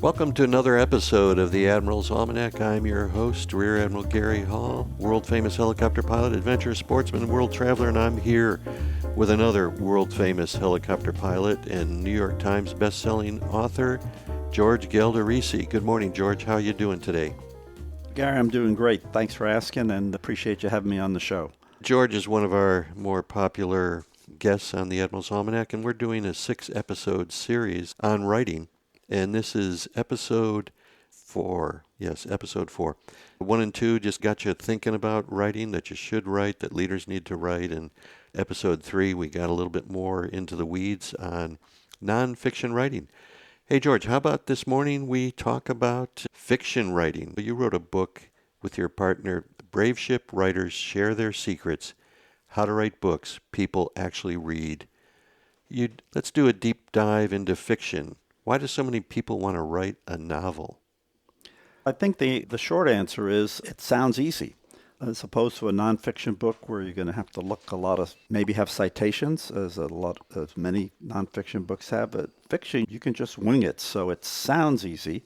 Welcome to another episode of the Admiral's Almanac. I'm your host, Rear Admiral Garry Hall, world-famous helicopter pilot, adventurous sportsman, and world traveler, and I'm here with another world-famous helicopter pilot and New York Times best-selling author, George Galdarisi. Good morning, George. How are you doing today? Gary, I'm doing great. Thanks for asking, and appreciate you having me on the show. George is one of our more popular guests on the Admiral's Almanac, and we're doing a 6-episode series on writing. And this is episode 4. Yes, episode 4. 1 and 2 just got you thinking about writing, that you should write, that leaders need to write. And episode 3, we got a little bit more into the weeds on nonfiction writing. Hey, George, how about this morning we talk about fiction writing? You wrote a book with your partner, Brave Ship Writers Share Their Secrets, How to Write Books People Actually Read. Let's do a deep dive into fiction. Why do so many people want to write a novel? I think the short answer is it sounds easy, as opposed to a nonfiction book where you're going to have to look maybe have citations, as many nonfiction books have. But fiction, you can just wing it, so it sounds easy.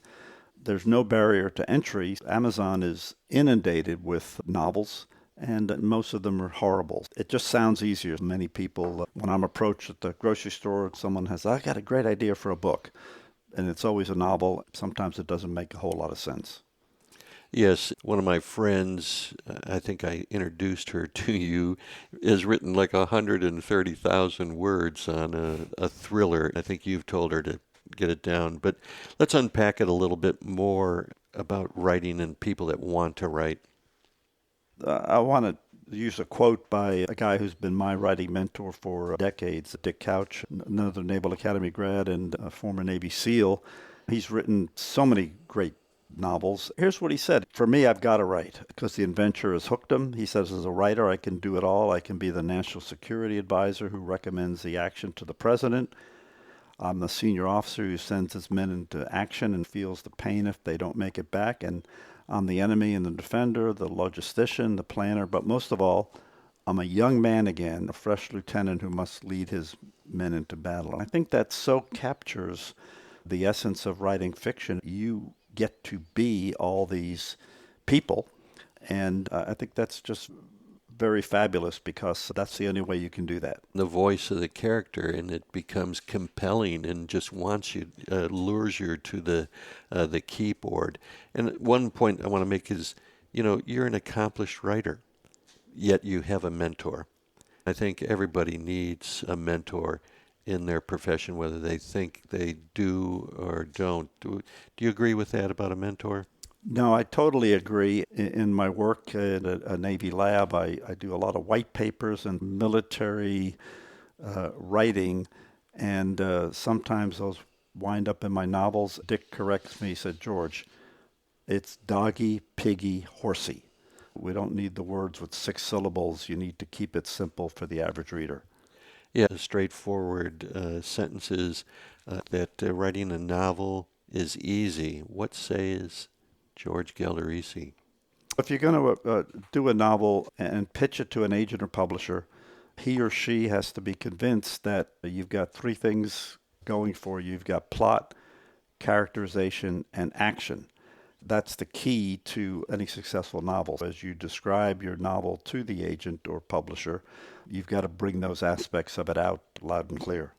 There's no barrier to entry. Amazon is inundated with novels, and most of them are horrible. It just sounds easier. Many people, when I'm approached at the grocery store, someone has, I got a great idea for a book. And it's always a novel. Sometimes it doesn't make a whole lot of sense. Yes, one of my friends, I think I introduced her to you, has written like 130,000 words on a thriller. I think you've told her to get it down. But let's unpack it a little bit more about writing and people that want to write. I want to use a quote by a guy who's been my writing mentor for decades, Dick Couch, another Naval Academy grad and a former Navy SEAL. He's written so many great novels. Here's what he said. For me, I've got to write because the adventure has hooked him. He says, as a writer, I can do it all. I can be the national security advisor who recommends the action to the president. I'm the senior officer who sends his men into action and feels the pain if they don't make it back. And I'm the enemy and the defender, the logistician, the planner, but most of all, I'm a young man again, a fresh lieutenant who must lead his men into battle. And I think that so captures the essence of writing fiction. You get to be all these people, and I think that's just very fabulous because that's the only way you can do that. The voice of the character, and it becomes compelling and just wants you, lures you to the keyboard. And one point I want to make is, you're an accomplished writer, yet you have a mentor. I think everybody needs a mentor in their profession, whether they think they do or don't. Do you agree with that about a mentor? No, I totally agree. In my work at a Navy lab, I do a lot of white papers and military writing, and sometimes those wind up in my novels. Dick corrects me. He said, George, it's doggy, piggy, horsey. We don't need the words with 6 syllables. You need to keep it simple for the average reader. Yeah, straightforward sentences that writing a novel is easy. What says George Galdarisi? If you're going to do a novel and pitch it to an agent or publisher, he or she has to be convinced that you've got 3 things going for you. You've got plot, characterization, and action. That's the key to any successful novel. As you describe your novel to the agent or publisher, you've got to bring those aspects of it out loud and clear.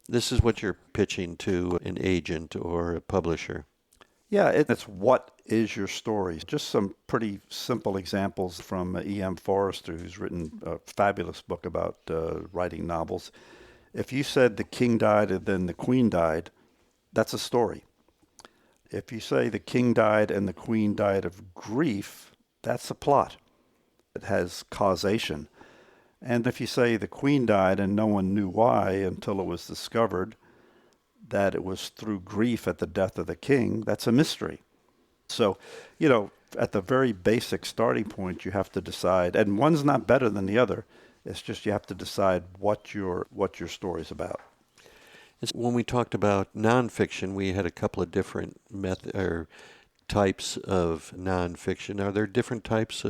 This is what you're pitching to an agent or a publisher. Yeah, it's what is your story? Just some pretty simple examples from E.M. Forrester, who's written a fabulous book about writing novels. If you said the king died and then the queen died, that's a story. If you say the king died and the queen died of grief, that's a plot. It has causation. And if you say the queen died and no one knew why until it was discovered that it was through grief at the death of the king, that's a mystery. So, at the very basic starting point, you have to decide, and one's not better than the other. It's just you have to decide what your story's about. When we talked about nonfiction, we had a couple of different types of nonfiction. Are there different types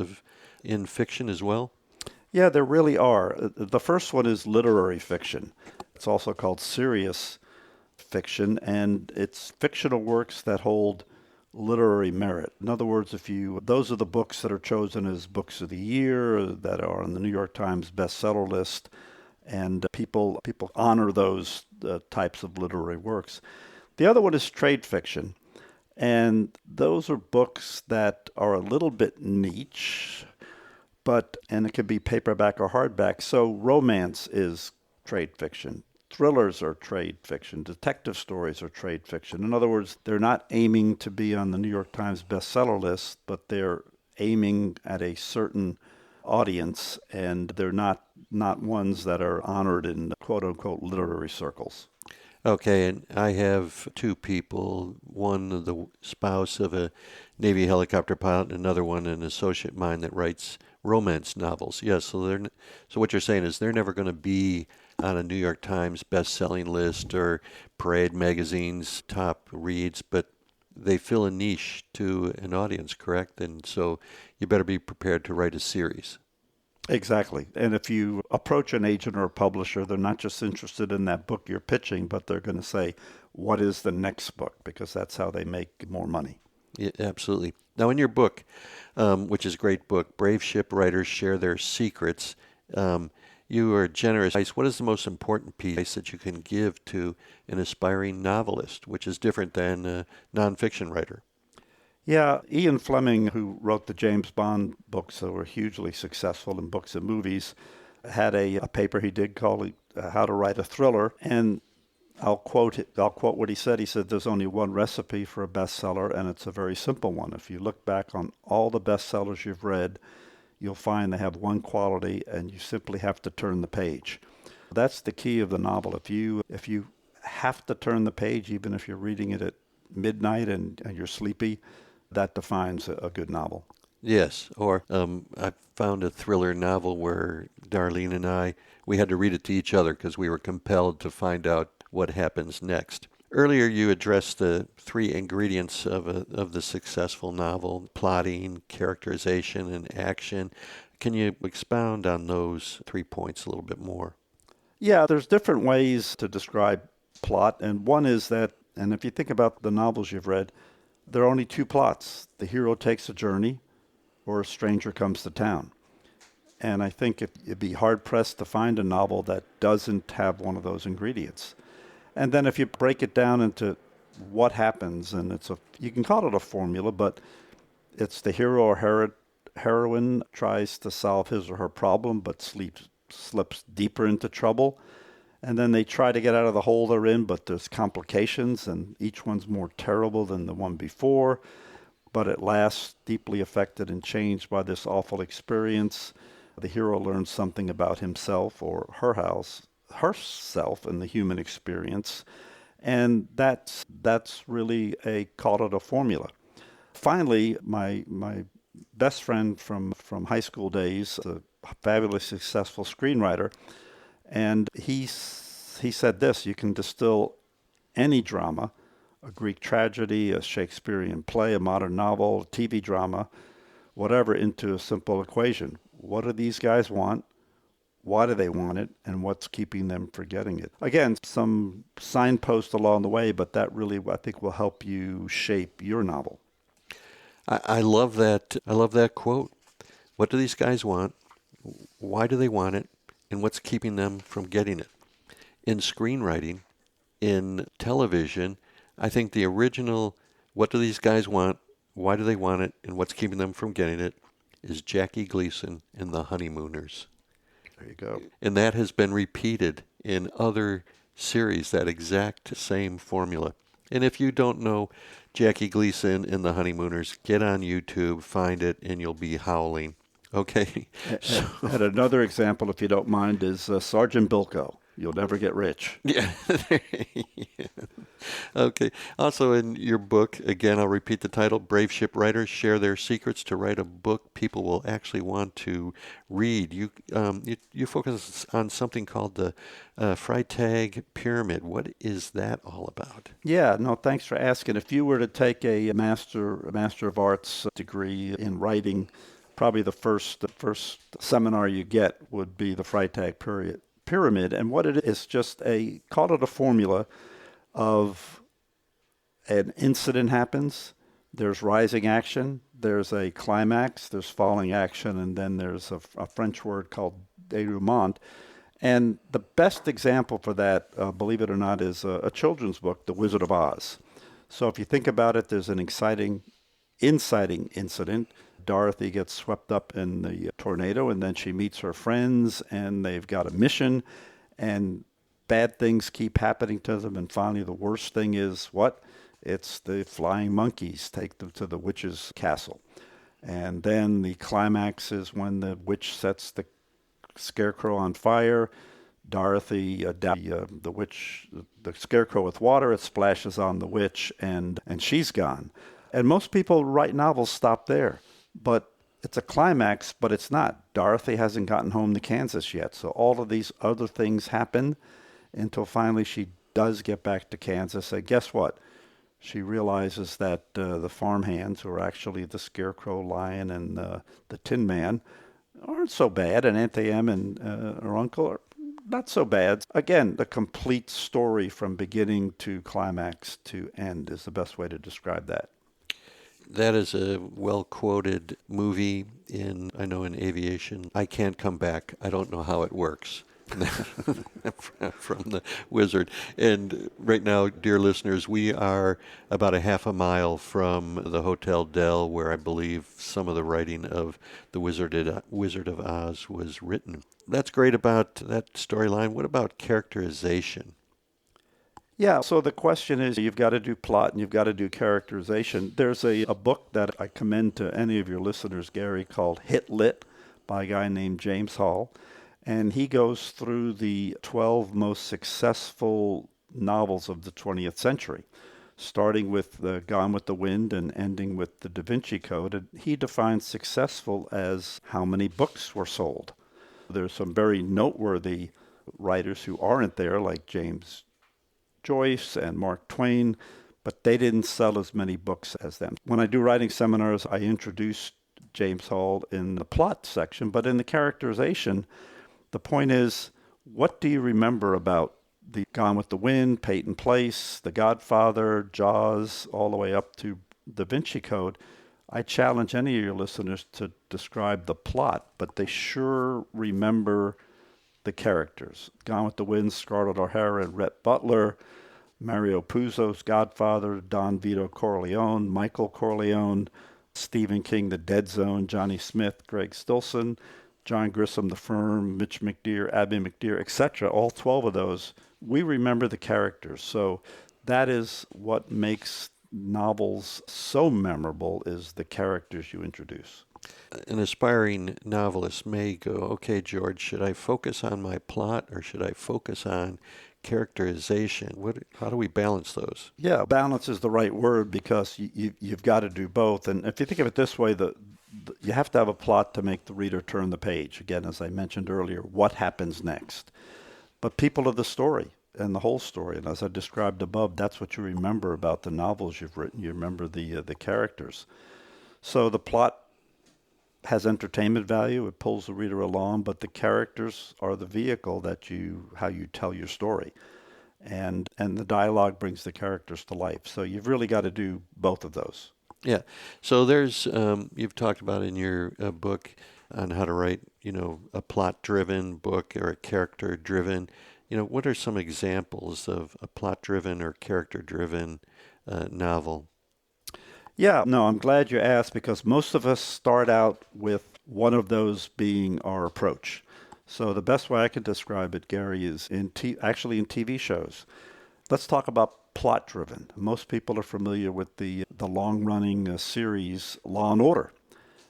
in fiction as well? Yeah, there really are. The first one is literary fiction. It's also called serious fiction, and it's fictional works that hold literary merit. In other words, those are the books that are chosen as books of the year, that are on the New York Times bestseller list, and people honor those types of literary works. The other one is trade fiction, and those are books that are a little bit niche, and it can be paperback or hardback. So romance is trade fiction. Thrillers are trade fiction. Detective stories are trade fiction. In other words, they're not aiming to be on the New York Times bestseller list, but they're aiming at a certain audience, and they're not ones that are honored in quote unquote literary circles. Okay, and I have two people, one the spouse of a Navy helicopter pilot, and another one an associate of mine that writes romance novels. Yes, so what you're saying is they're never going to be on a New York Times best-selling list or Parade magazine's top reads, but they fill a niche to an audience, correct? And so you better be prepared to write a series. Exactly. And if you approach an agent or a publisher, they're not just interested in that book you're pitching, but they're going to say, what is the next book? Because that's how they make more money. Yeah, absolutely. Now, in your book, which is a great book, Brave Ship Writers Share Their Secrets, you are generous. What is the most important piece that you can give to an aspiring novelist, which is different than a nonfiction writer? Yeah, Ian Fleming, who wrote the James Bond books that were hugely successful in books and movies, had a paper he did called How to Write a Thriller. And I'll quote what he said. He said, there's only one recipe for a bestseller, and it's a very simple one. If you look back on all the bestsellers you've read, you'll find they have one quality, and you simply have to turn the page. That's the key of the novel. If you have to turn the page, even if you're reading it at midnight and you're sleepy, that defines a good novel. Yes, or I found a thriller novel where Darlene and we had to read it to each other because we were compelled to find out what happens next. Earlier, you addressed the three ingredients of the successful novel: plotting, characterization, and action. Can you expound on those 3 points a little bit more? Yeah, there's different ways to describe plot, and one is that, and if you think about the novels you've read, there are only two plots. The hero takes a journey, or a stranger comes to town. And I think it'd be hard pressed to find a novel that doesn't have one of those ingredients. And then if you break it down into what happens, and you can call it a formula, but it's the hero or heroine tries to solve his or her problem, but slips deeper into trouble. And then they try to get out of the hole they're in, but there's complications, and each one's more terrible than the one before. But at last, deeply affected and changed by this awful experience, the hero learns something about himself or herself and the human experience. And that's really call it a formula. Finally, my best friend from high school days, a fabulously successful screenwriter, and he said this: you can distill any drama, a Greek tragedy, a Shakespearean play, a modern novel, a TV drama, whatever, into a simple equation. What do these guys want? Why do they want it? And what's keeping them from getting it? Again, some signpost along the way, but that really, I think, will help you shape your novel. I love that. I love that quote. What do these guys want? Why do they want it? And what's keeping them from getting it? In screenwriting, in television, I think the original, what do these guys want? Why do they want it? And what's keeping them from getting it? Is Jackie Gleason in The Honeymooners. There you go. And that has been repeated in other series, that exact same formula. And if you don't know Jackie Gleason in The Honeymooners, get on YouTube, find it, and you'll be howling. Okay? And another example, if you don't mind, is Sergeant Bilko. You'll never get rich. Yeah. Yeah. Okay. Also, in your book, again, I'll repeat the title: Brave Ship Writers Share Their Secrets to Write a Book People Will Actually Want to Read. You focus on something called the Freytag Pyramid. What is that all about? Yeah, no, thanks for asking. If you were to take a Master of Arts degree in writing, probably the first seminar you get would be the Freytag Pyramid. And what it is just call it a formula of an incident happens, there's rising action, there's a climax, there's falling action, and then there's a French word called dénouement. And the best example for that, believe it or not, is a children's book, The Wizard of Oz. So if you think about it, there's an inciting incident. Dorothy gets swept up in the tornado, and then she meets her friends, and they've got a mission, and bad things keep happening to them. And finally, the worst thing is what? It's the flying monkeys take them to the witch's castle. And then the climax is when the witch sets the scarecrow on fire. Dorothy, the witch, the scarecrow with water, it splashes on the witch, and she's gone. And most people write novels stop there. But it's a climax, but it's not. Dorothy hasn't gotten home to Kansas yet. So all of these other things happen until finally she does get back to Kansas. And guess what? She realizes that the farmhands, who are actually the Scarecrow, Lion, and the Tin Man, aren't so bad. And Aunt Em and her uncle are not so bad. Again, the complete story from beginning to climax to end is the best way to describe that. That is a well-quoted movie in aviation. I can't come back. I don't know how it works. From the wizard. And right now, dear listeners, we are about a half a mile from the Hotel Del, where I believe some of the writing of the Wizard of Oz was written. That's great about that storyline. What about characterization? Yeah, so the question is, you've got to do plot and you've got to do characterization. There's a book that I commend to any of your listeners, Gary, called Hit Lit by a guy named James Hall. And he goes through the 12 most successful novels of the 20th century, starting with Gone with the Wind and ending with the Da Vinci Code. And he defines successful as how many books were sold. There's some very noteworthy writers who aren't there, like James Joyce and Mark Twain, but they didn't sell as many books as them. When I do writing seminars, I introduce James Hall in the plot section, but in the characterization, the point is, what do you remember about the Gone with the Wind, Peyton Place, The Godfather, Jaws, all the way up to Da Vinci Code? I challenge any of your listeners to describe the plot, but they sure remember the characters. Gone with the Wind, Scarlett O'Hara and Rhett Butler, Mario Puzo's Godfather, Don Vito Corleone, Michael Corleone, Stephen King, The Dead Zone, Johnny Smith, Greg Stillson, John Grisham, The Firm, Mitch McDear, Abby McDear, etc., all 12 of those, we remember the characters. So that is what makes novels so memorable, is the characters you introduce. An aspiring novelist may go, okay, George, should I focus on my plot or should I focus on characterization? How do we balance those? Yeah, balance is the right word, because you've got to do both. And if you think of it this way, you have to have a plot to make the reader turn the page. Again, as I mentioned earlier, what happens next? But people are the story and the whole story. And as I described above, that's what you remember about the novels you've written. You remember the characters. So the plot has entertainment value. It pulls the reader along, but the characters are the vehicle how you tell your story. And the dialogue brings the characters to life. So you've really got to do both of those. Yeah. So there's, you've talked about in your book on how to write, a plot-driven book or a character-driven. What are some examples of a plot-driven or character-driven novel? Yeah, no, I'm glad you asked, because most of us start out with one of those being our approach. So the best way I can describe it, Gary, is actually in TV shows. Let's talk about plot-driven. Most people are familiar with the long-running series Law and Order.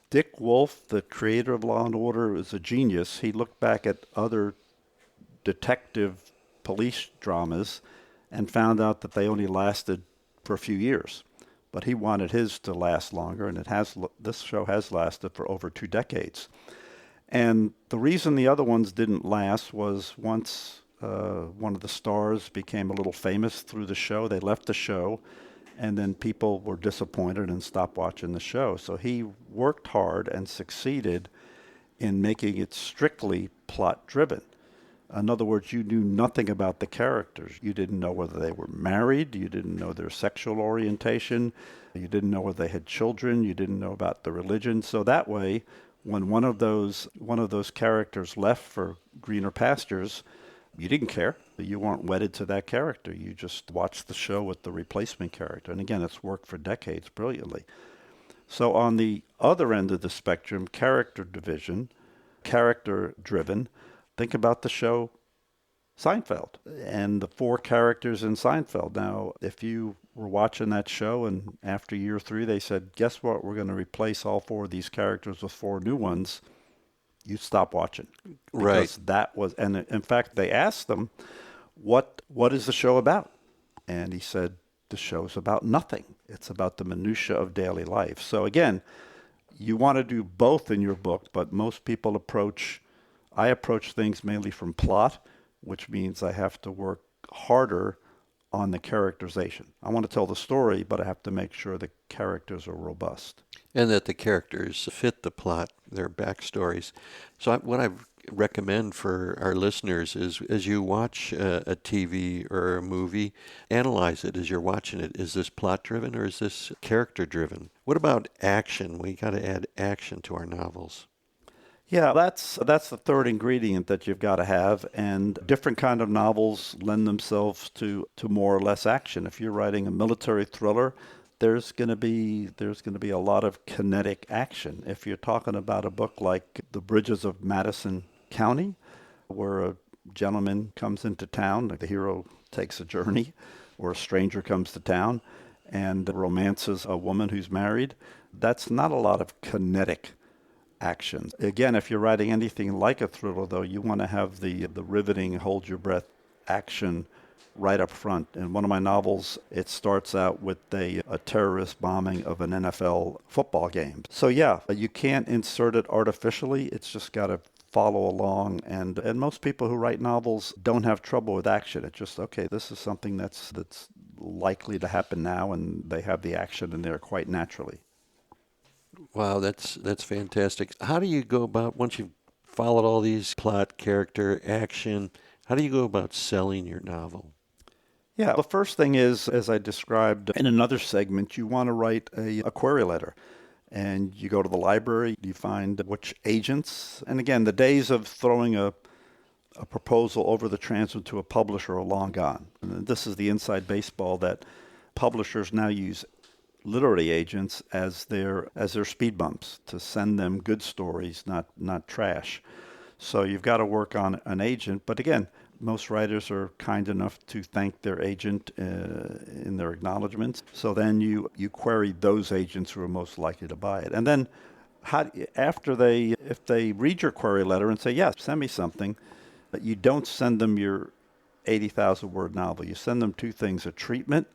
Dick Wolf, the creator of Law and Order, is a genius. He looked back at other detective police dramas and found out that they only lasted for a few years. But he wanted his to last longer, and this show has lasted for over 2 decades. And the reason the other ones didn't last was once one of the stars became a little famous through the show, they left the show, and then people were disappointed and stopped watching the show. So he worked hard and succeeded in making it strictly plot-driven. In other words, you knew nothing about the characters. You didn't know whether they were married. You didn't know their sexual orientation. You didn't know whether they had children. You didn't know about the religion. So that way, when one of those characters left for greener pastures, you didn't care. You weren't wedded to that character. You just watched the show with the replacement character. And again, it's worked for decades brilliantly. So on the other end of the spectrum, character driven, think about the show Seinfeld and the four characters in Seinfeld. Now, if you were watching that show and after year 3 they said, guess what, we're going to replace all four of these characters with four new ones, you'd stop watching. Right. Because that was, and in fact, they asked them, what is the show about? And he said, the show's about nothing. It's about the minutia of daily life. So again, you want to do both in your book, but most people I approach things mainly from plot, which means I have to work harder on the characterization. I want to tell the story, but I have to make sure the characters are robust. And that the characters fit the plot, their backstories. So what I recommend for our listeners is, as you watch a TV or a movie, analyze it as you're watching it. Is this plot driven or is this character driven? What about action? We got to add action to our novels. Yeah, that's the third ingredient that you've got to have, and different kind of novels lend themselves to more or less action. If you're writing a military thriller, there's going to be a lot of kinetic action. If you're talking about a book like The Bridges of Madison County, where a gentleman comes into town, the hero takes a journey, or a stranger comes to town and romances a woman who's married, that's not a lot of kinetic action. Again, if you're writing anything like a thriller, though, you want to have the riveting, hold your breath action right up front. In one of my novels, it starts out with a terrorist bombing of an NFL football game. So yeah, you can't insert it artificially. It's just got to follow along. And most people who write novels don't have trouble with action. It's just, okay, this is something that's likely to happen now, and they have the action in there quite naturally. Wow, that's fantastic. How do you go about, once you've followed all these plot, character, action, how do you go about selling your novel? Yeah, the first thing is, as I described in another segment, you want to write a query letter. And you go to the library, you find which agents, and again, the days of throwing a proposal over the transom to a publisher are long gone. And this is the inside baseball that publishers now use literary agents as their speed bumps to send them good stories, not trash. So you've got to work on an agent. But again, most writers are kind enough to thank their agent in their acknowledgments. So then you query those agents who are most likely to buy it. And then if they read your query letter and say, yes, send me something, but you don't send them your 80,000 word novel. You send them two things, a treatment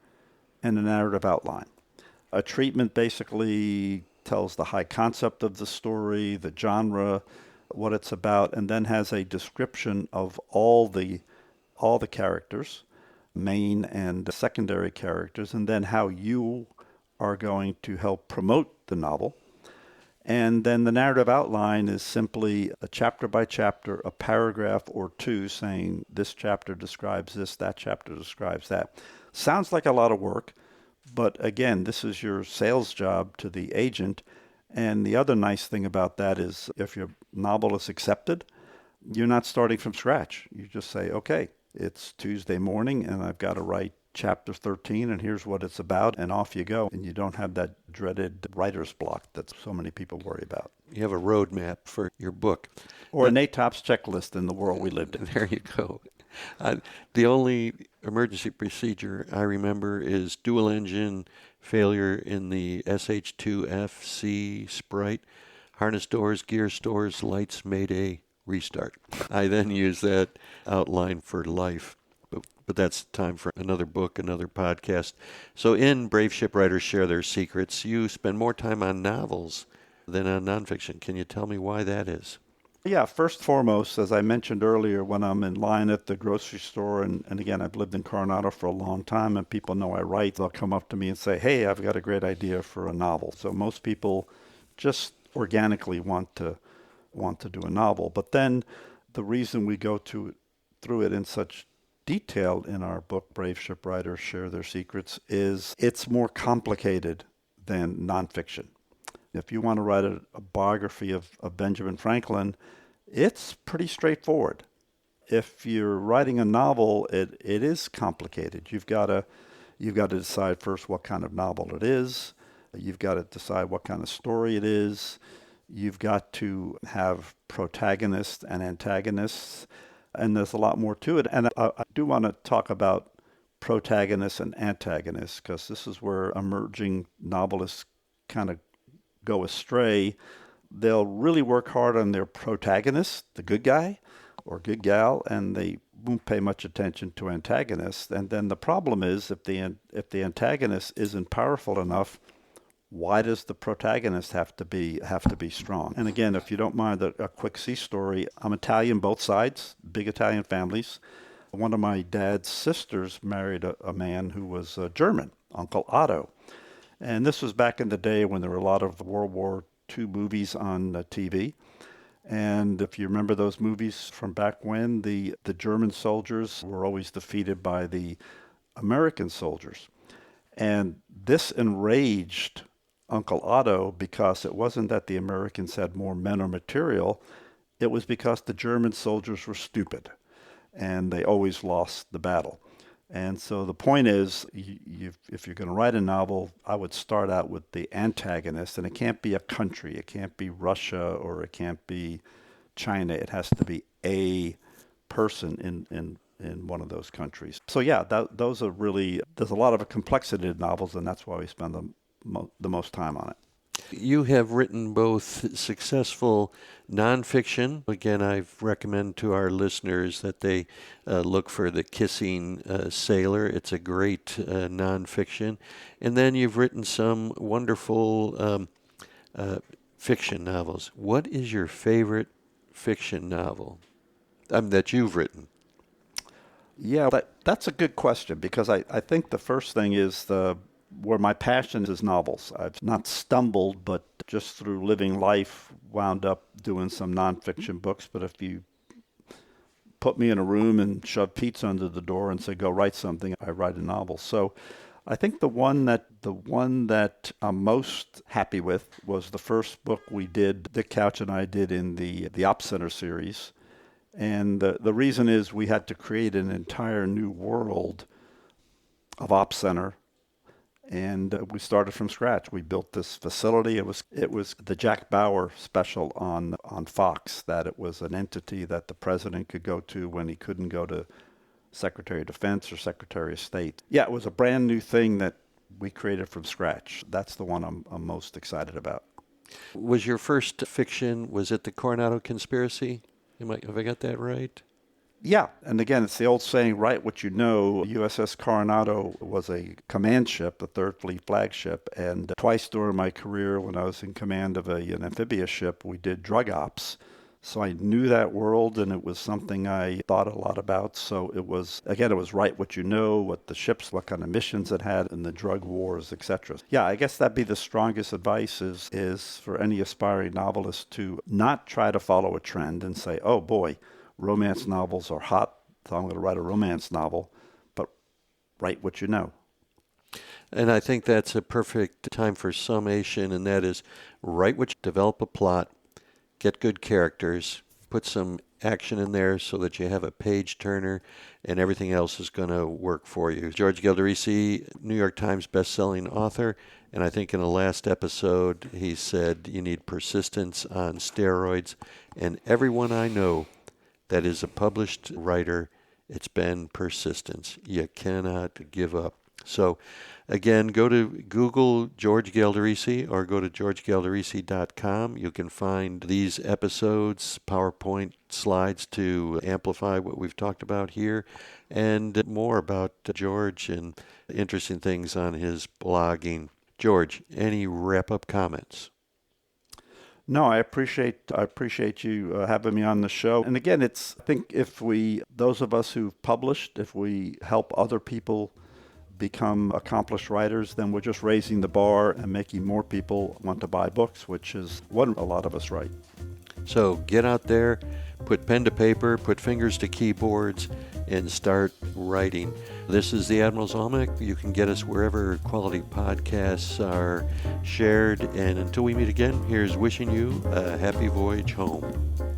and a narrative outline. A treatment basically tells the high concept of the story, the genre, what it's about, and then has a description of all the characters, main and secondary characters, and then how you are going to help promote the novel. And then the narrative outline is simply a chapter by chapter, a paragraph or two saying this chapter describes this, that chapter describes that. Sounds like a lot of work. But again, this is your sales job to the agent. And the other nice thing about that is if your novel is accepted, you're not starting from scratch. You just say, okay, it's Tuesday morning and I've got to write chapter 13 and here's what it's about, and off you go. And you don't have that dreaded writer's block that so many people worry about. You have a roadmap for your book. Or an ATOPS checklist in the world we lived in. There you go. The only emergency procedure I remember is dual engine failure in the SH2FC Sprite. Harness doors, gear stores, lights, mayday, restart. I then use that outline for life. But that's time for another book, another podcast. So in Brave Shipwriters Share Their Secrets, you spend more time on novels than on nonfiction. Can you tell me why that is? Yeah, first and foremost, as I mentioned earlier, when I'm in line at the grocery store, and again, I've lived in Coronado for a long time, and people know I write, they'll come up to me and say, hey, I've got a great idea for a novel. So most people just organically want to do a novel. But then the reason we go to through it in such detail in our book, Brave Shipwriters Share Their Secrets, is it's more complicated than nonfiction. If you want to write a biography of Benjamin Franklin, it's pretty straightforward. If you're writing a novel, it is complicated. You've got to decide first what kind of novel it is. You've got to decide what kind of story it is. You've got to have protagonists and antagonists, and there's a lot more to it. And I do want to talk about protagonists and antagonists, because this is where emerging novelists kind of go astray. They'll really work hard on their protagonist, the good guy or good gal, and they won't pay much attention to antagonists. And then the problem is, if the antagonist isn't powerful enough, why does the protagonist have to be strong? And again, if you don't mind a quick sea story, I'm Italian, both sides, big Italian families. One of my dad's sisters married a man who was German, Uncle Otto. And this was back in the day when there were a lot of World War II movies on TV. And if you remember those movies from back when, the German soldiers were always defeated by the American soldiers. And this enraged Uncle Otto, because it wasn't that the Americans had more men or material, it was because the German soldiers were stupid and they always lost the battle. And so the point is, if you're going to write a novel, I would start out with the antagonist, and it can't be a country, it can't be Russia, or it can't be China. It has to be a person in one of those countries. So yeah, those are really, there's a lot of complexity in novels, and that's why we spend the most time on it. You have written both successful nonfiction. Again, I recommend to our listeners that they look for The Kissing Sailor. It's a great nonfiction. And then you've written some wonderful fiction novels. What is your favorite fiction novel that you've written? Yeah, that's a good question, because I think the first thing is where my passion is novels. I've not stumbled, but just through living life, wound up doing some nonfiction books. But if you put me in a room and shove pizza under the door and say, go write something, I write a novel. So I think the one that I'm most happy with was the first book we did, Dick Couch and I did, in the Op Center series. And the reason is we had to create an entire new world of Op Center. And we started from scratch. We built this facility. It was the Jack Bauer special on Fox, that it was an entity that the president could go to when he couldn't go to Secretary of Defense or Secretary of State. Yeah, it was a brand new thing that we created from scratch. That's the one I'm most excited about. Was your first fiction, was it the Coronado Conspiracy? Have I got that right? Yeah, and again, it's the old saying, write what you know. USS Coronado was a command ship, the Third Fleet flagship, and twice during my career when I was in command of an amphibious ship, we did drug ops. So I knew that world, and it was something I thought a lot about. So it was write what you know, what the ships, what kind of missions it had, and the drug wars, etc. Yeah, I guess that'd be the strongest advice is for any aspiring novelist to not try to follow a trend and say, oh boy, romance novels are hot, so I'm going to write a romance novel, but write what you know. And I think that's a perfect time for summation, and that is write what you develop a plot, get good characters, put some action in there so that you have a page turner, and everything else is going to work for you. George Galdarisi, New York Times bestselling author, and I think in the last episode he said you need persistence on steroids, and everyone I know that is a published writer, it's been persistence. You cannot give up. So again, go to Google George Galdarisi or go to georgegaldarisi.com. You can find these episodes, PowerPoint slides to amplify what we've talked about here, and more about George and interesting things on his blogging. George, any wrap-up comments? No, I appreciate you having me on the show. And again, I think if those of us who've published, if we help other people become accomplished writers, then we're just raising the bar and making more people want to buy books, which is what a lot of us write. So get out there, put pen to paper, put fingers to keyboards, and start writing. This is the Admiral's Almanac. You can get us wherever quality podcasts are shared. And until we meet again, here's wishing you a happy voyage home.